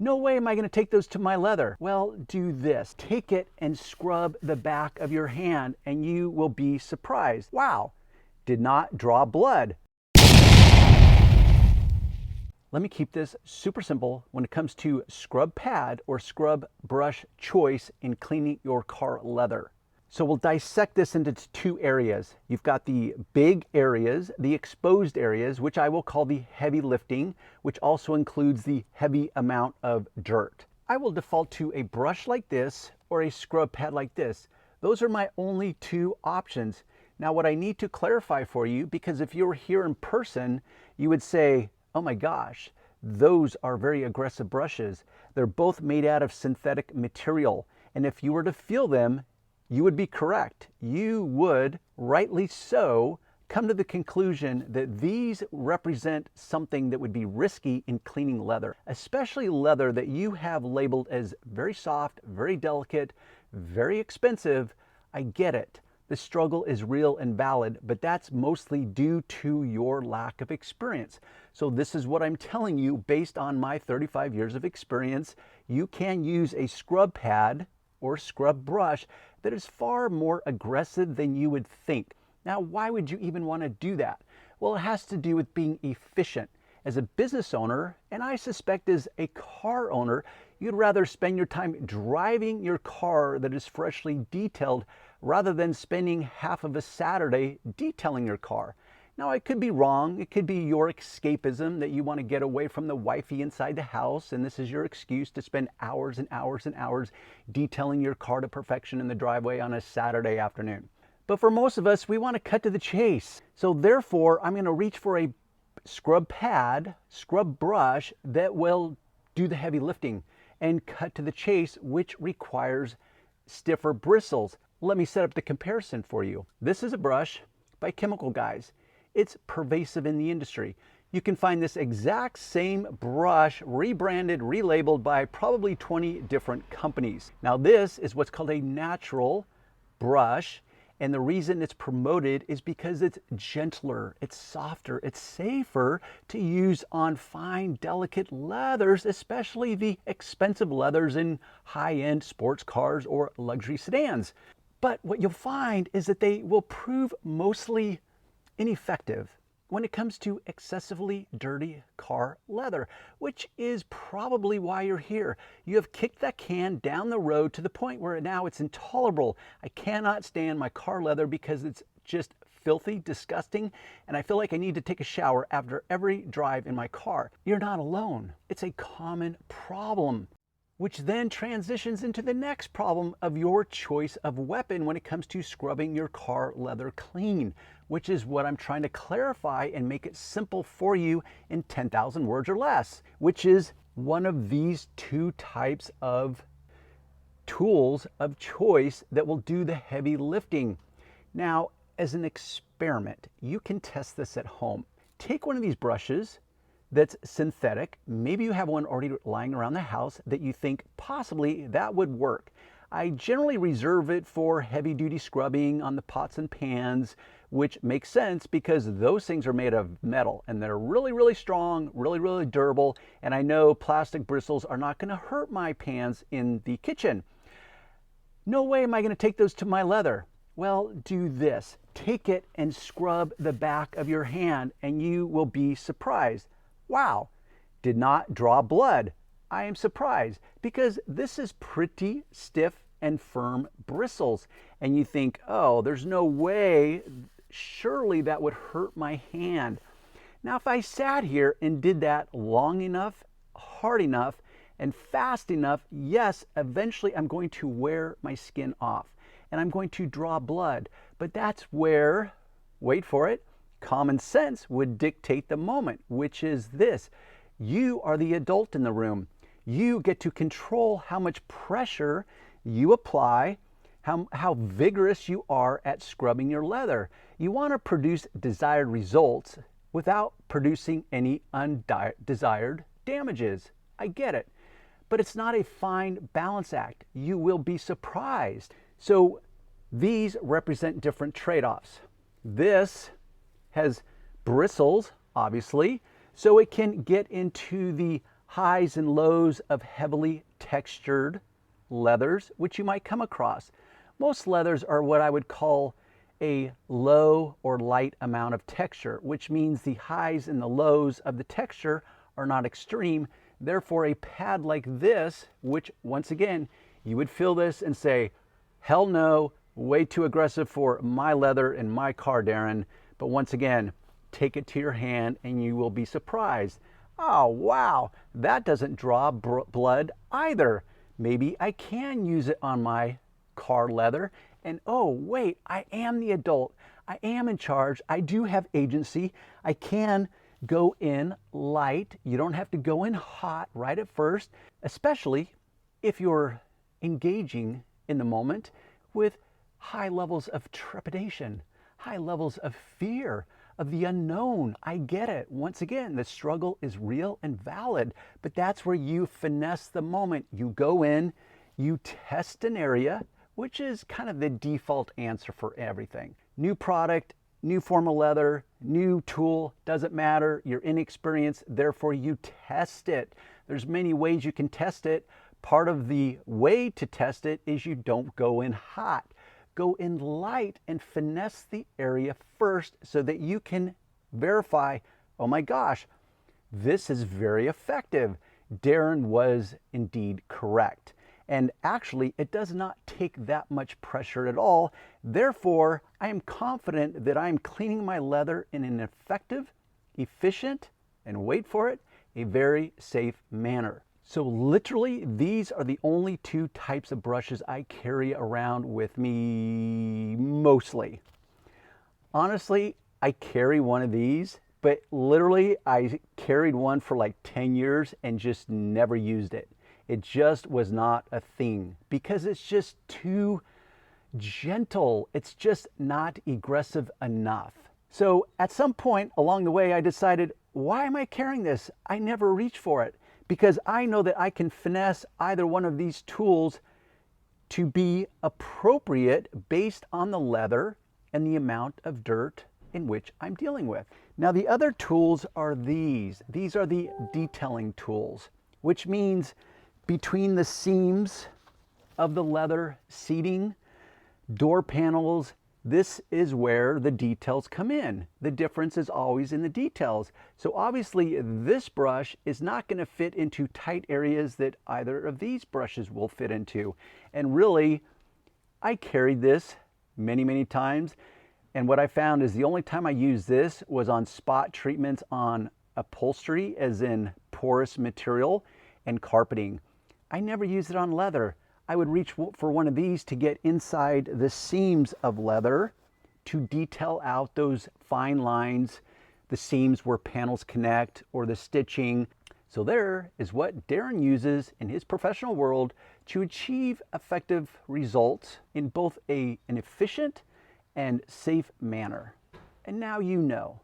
No way am I going to take those to my leather. Well, do this. Take it and scrub the back of your hand and you will be surprised. Wow, did not draw blood. Let me keep this super simple when it comes to scrub pad or scrub brush choice in cleaning your car leather. So we'll dissect this into two areas. You've got the big areas, the exposed areas, which I will call the heavy lifting, which also includes the heavy amount of dirt. I will default to a brush like this or a scrub pad like this. Those are my only two options. Now what I need to clarify for you, because if you were here in person, you would say, oh my gosh, those are very aggressive brushes. They're both made out of synthetic material. And if you were to feel them, you would be correct. You would, rightly so, come to the conclusion that these represent something that would be risky in cleaning leather, especially leather that you have labeled as very soft, very delicate, very expensive. I get it. The struggle is real and valid, but that's mostly due to your lack of experience. So this is what I'm telling you based on my 35 years of experience. You can use a scrub pad or scrub brush that is far more aggressive than you would think. Now, why would you even want to do that? Well, it has to do with being efficient. As a business owner, and I suspect as a car owner, you'd rather spend your time driving your car that is freshly detailed rather than spending half of a Saturday detailing your car. Now, I could be wrong. It could be your escapism that you want to get away from the wifey inside the house, and this is your excuse to spend hours and hours and hours detailing your car to perfection in the driveway on a Saturday afternoon. But for most of us, we want to cut to the chase. So therefore, I'm going to reach for a scrub pad, scrub brush that will do the heavy lifting and cut to the chase, which requires stiffer bristles. Let me set up the comparison for you. This is a brush by Chemical Guys. It's pervasive in the industry. You can find this exact same brush rebranded, relabeled by probably 20 different companies. Now this is what's called a natural brush, and the reason it's promoted is because it's gentler, it's softer, it's safer to use on fine, delicate leathers, especially the expensive leathers in high-end sports cars or luxury sedans. But what you'll find is that they will prove mostly ineffective when it comes to excessively dirty car leather, which is probably why you're here. You have kicked that can down the road to the point where now it's intolerable. I cannot stand my car leather because it's just filthy, disgusting, and I feel like I need to take a shower after every drive in my car. You're not alone. It's a common problem, which then transitions into the next problem of your choice of weapon when it comes to scrubbing your car leather clean, which is what I'm trying to clarify and make it simple for you in 10,000 words or less, which is one of these two types of tools of choice that will do the heavy lifting. Now, as an experiment, you can test this at home. Take one of these brushes that's synthetic. Maybe you have one already lying around the house that you think possibly that would work. I generally reserve it for heavy duty scrubbing on the pots and pans, which makes sense because those things are made of metal and they're really, really strong, really, really durable. And I know plastic bristles are not going to hurt my pans in the kitchen. No way am I going to take those to my leather. Well, do this. Take it and scrub the back of your hand and you will be surprised. Wow, did not draw blood. I am surprised because this is pretty stiff and firm bristles. And you think, oh, there's no way, surely that would hurt my hand. Now, if I sat here and did that long enough, hard enough, and fast enough, yes, eventually I'm going to wear my skin off and I'm going to draw blood. But that's where, wait for it, common sense would dictate the moment, which is this. You are the adult in the room. You get to control how much pressure you apply, how vigorous you are at scrubbing your leather. You want to produce desired results without producing any undesired damages. I get it. But it's not a fine balance act. You will be surprised. So these represent different trade-offs. This has bristles, obviously, so it can get into the highs and lows of heavily textured leathers, which you might come across. Most leathers are what I would call a low or light amount of texture, which means the highs and the lows of the texture are not extreme. Therefore, a pad like this, which once again, you would feel this and say, hell no, way too aggressive for my leather and my car, Darren. But once again, take it to your hand and you will be surprised. Oh, wow, that doesn't draw blood either. Maybe I can use it on my car leather. And oh, wait, I am the adult. I am in charge. I do have agency. I can go in light. You don't have to go in hot right at first, especially if you're engaging in the moment with high levels of trepidation, high levels of fear, of the unknown. I get it. Once again, the struggle is real and valid, but that's where you finesse the moment. You go in, you test an area, which is kind of the default answer for everything. New product, new form of leather, new tool, doesn't matter. You're inexperienced, therefore you test it. There's many ways you can test it. Part of the way to test it is you don't go in hot. Go in light and finesse the area first so that you can verify, oh my gosh, this is very effective. Darren was indeed correct. And actually, it does not take that much pressure at all. Therefore, I am confident that I am cleaning my leather in an effective, efficient, and wait for it, a very safe manner. So literally, these are the only two types of brushes I carry around with me mostly. Honestly, I carry one of these, but literally I carried one for like 10 years and just never used it. It just was not a thing because it's just too gentle. It's just not aggressive enough. So at some point along the way, I decided, why am I carrying this? I never reach for it because I know that I can finesse either one of these tools to be appropriate based on the leather and the amount of dirt in which I'm dealing with. Now the other tools are these. These are the detailing tools, which means between the seams of the leather seating, door panels, this is where the details come in. The difference is always in the details. So obviously this brush is not going to fit into tight areas that either of these brushes will fit into. And really, I carried this many, many times. And what I found is the only time I used this was on spot treatments on upholstery, as in porous material and carpeting. I never used it on leather. I would reach for one of these to get inside the seams of leather to detail out those fine lines, the seams where panels connect or the stitching. So there is what Darren uses in his professional world to achieve effective results in both an efficient and safe manner. And now you know.